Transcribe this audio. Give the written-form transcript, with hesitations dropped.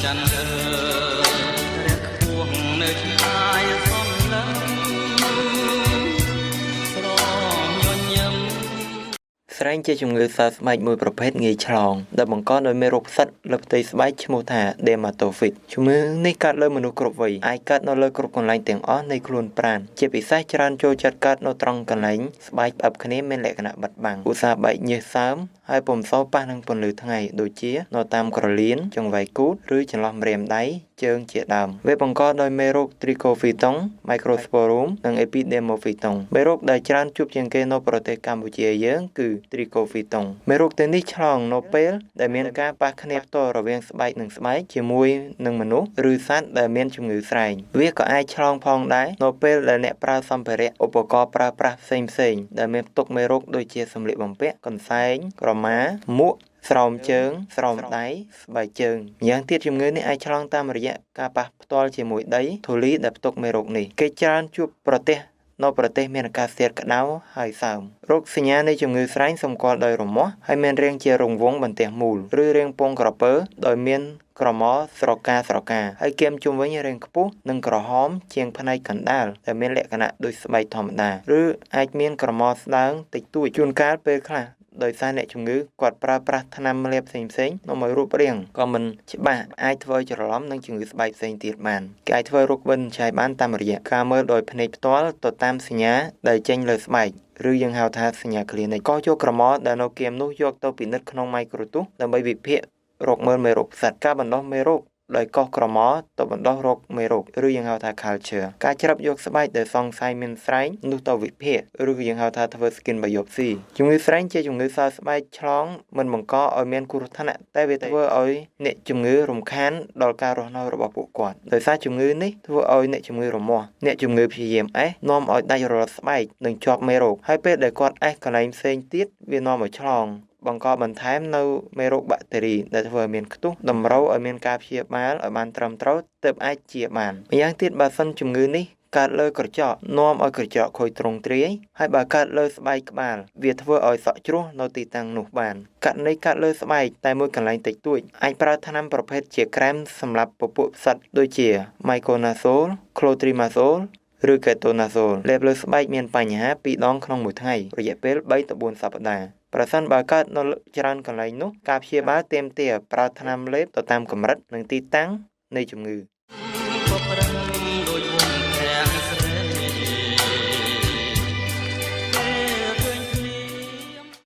ច័ន្ទរះខ្ពស់នៅឆ្ងាយសំឡឹងស្រញញឹមស្រែងជាជំងឺសើស្បែកមួយប្រភេទងាយឆ្លងដែលបង្កដោយមេរោគផ្សិតលើផ្ទៃស្បែកឈ្មោះថា Dermatophyte ជំងឺនេះកើតលើមនុស្សគ្រប់វ័យអាចកើតនៅលើគ្រប់កន្លែងទាំងអស់នៃខ្លួនប្រាណជាពិសេសច្រើនចូលចិត្តកើតនៅត្រង់កន្លែងស្បែកផ្អឹបគ្នាមានលក្ខណៈបិទបាំងឧស្សាហ៍បែកញើសសើមហើយពុំសូវប៉ះនឹងពន្លឺថ្ងៃដូចជានៅតាមក្រលៀនចង្វៃគូតឬចន្លោះម្រាមដៃជើងជាដើមវាបង្កដោយមេរោគ Trichophyton Microsporum និង Epidermophyton មេរោគដែលច្រើនជួបជាងគេនៅប្រទេសកម្ពុជាយើងគឺ Trichophyton មេរោគទាំងនេះឆ្លងនៅពេលដែលមានការប៉ះគ្នាផ្ទាល់រវាងស្បែកនិងស្បែកជាមួយនឹងមនុស្សឬសត្វដែលមានជំងឺស្រែងវាក៏អាចឆ្លងផងដែរនៅពេលដែលអ្នកប្រើសម្ភារៈឧបករណ៍ប្រើប្រាស់ផ្សេងៗដែលមានផ្ទុកមេរោគដូចជាសម្លៀកបំពាក់កន្សែងក្រមាមួកស្រោមជើងស្រោមដៃស្បែកជើងម្យ៉ាងទៀតជំងឺនេះអាចឆ្លងតាមរយៈការប៉ះផ្ទាល់ជាមួយដីធូលីដែលផ្ទុកមេរោគនេះគេច្រើនជួបនៅប្រទេសមានអាកាសធាតុក្តៅហើយសើមរោគសញ្ញានៃជំងឺស្រែងសម្គាល់ដោយរមាស់ហើយមានរាងជារង្វង់បន្ទះមូលឬរាងពងក្រពើដោយមានក្រមាស្រកាហើយគៀមជុំវិញរាងខ្ពស់និងក្រហមជាងផ្នែកកណ្ដាលដែលមានលក្ខណៈដូចស្បែកធម្មតាឬអាចមានក្រមាស្ដើងតិចតួចជួនកាលពេលខ្លះដោយសារអ្នកជំងឺគាត់ប្រើប្រាស់ថ្នាំលាបផ្សេងៗនាំឲ្យរូបរាងក៏មិនច្បាស់អាចធ្វើឲ្យច្រឡំនឹងជំងឺស្បែកផ្សេងទៀតបានគេអាចធ្វើរោគវិនិច្ឆ័យបានតាមរយៈការមើលដោយភ្នែកផ្ទាល់ទៅតាមសញ្ញាដែលចេញលើស្បែកឬយើងហៅថាសញ្ញា clinic ក៏យកក្រមាដែលនៅគៀមនោះយកទៅពិនិត្យក្នុងម៉ៃក្រូទូសដើម្បីវិភាគរកមើលមេរោគផ្សិតការបណ្ដុះមេរោគដោយកោសក្រមាទៅបណ្ដុះរោគមេរោគឬយើងហៅថា culture ការច្រឹបយកស្បែកដែលសង្ស័យមានស្រែងនោះទៅវិភាគឬយើងហៅថាធ្វើ skin biopsy ជំងឺស្រែងជាជំងឺសើស្បែកឆ្លងមិនបង្កឲ្យមានគ្រោះថ្នាក់តែវាធ្វើឲ្យអ្នកជំងឺរំខានដល់ការរស់នៅរបស់ពួកគាត់ដោយសារជំងឺនេះធ្វើឲ្យអ្នកជំងឺរមាស់អ្នកជំងឺព្យាយាមអេសនាំឲ្យដាច់រលាត់ស្បែកនិងជាប់មេរោគហើយពេលដែលគាត់អេសកន្លែងផ្សេងទៀតវានាំឲ្យឆ្លងបង្កបន្ថែមនៅមេរោគបាក់តេរីដែលធ្វើឲ្យមានខ្ទុះតម្រូវឲ្យមានការព្យាបាលឲ្យបានត្រឹមត្រូវទើបអាចជាបានម្យ៉ាងទៀតបើសិនជំងឺនេះកើតលើក្រចកនាំឲ្យក្រចកខូចទ្រង់ទ្រាយហើយបើកើតលើស្បែកក្បាលវាធ្វើឲ្យសក់ជ្រោះនៅទីតាំងនោះបានករណីកើតលើស្បែកតែមួយកន្លែងតិចតួចអាចប្រើថ្នាំប្រភេទជាក្រែមសម្រាប់ពពួកផ្សិតដូចជា Miconazole Clotrimazole ឬ Ketonazole លេបលើស្បែកមានបញ្ហា2ដងក្នុងមួយថ្ងៃរយៈពេល3ទៅ4សប្តាហ៍ប្រសិនបើកើតនៅច្រើនកន្លែងនោះការព្យាបាលទាមទារប្រើថ្នាំលេបទៅតាមកម្រិតនិងទីតាំងនៃជំងឺ